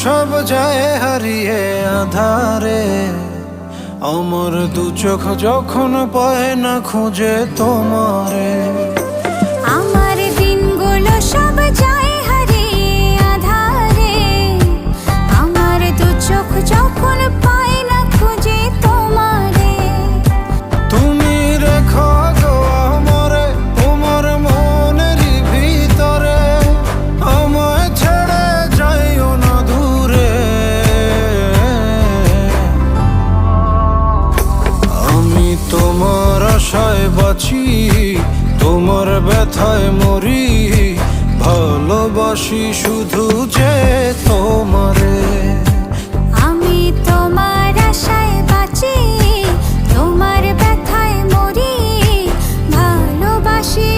সব যায় হারিয়ে আধারে, আমার দু চোখ যখন পায় না খুঁজে তোমারে। আমার দিনগুলো সব যায় হারিয়ে আঁধারে, আমার দু চোখ যখন পায় না খুঁজে তোমারে। তুমি রেখো গো আমারে তোমার মনেরই ভিতরে, আমায় ছেড়ে যাইও না দূরে। আমি তোমার আশায় বাঁচি, তোমার ব্যথায় মরি, ভালোবাসি শুধু যে তোমারে। আমি তোমার আশায় বাঁচি, তোমার ব্যথায় মরি, ভালোবাসি।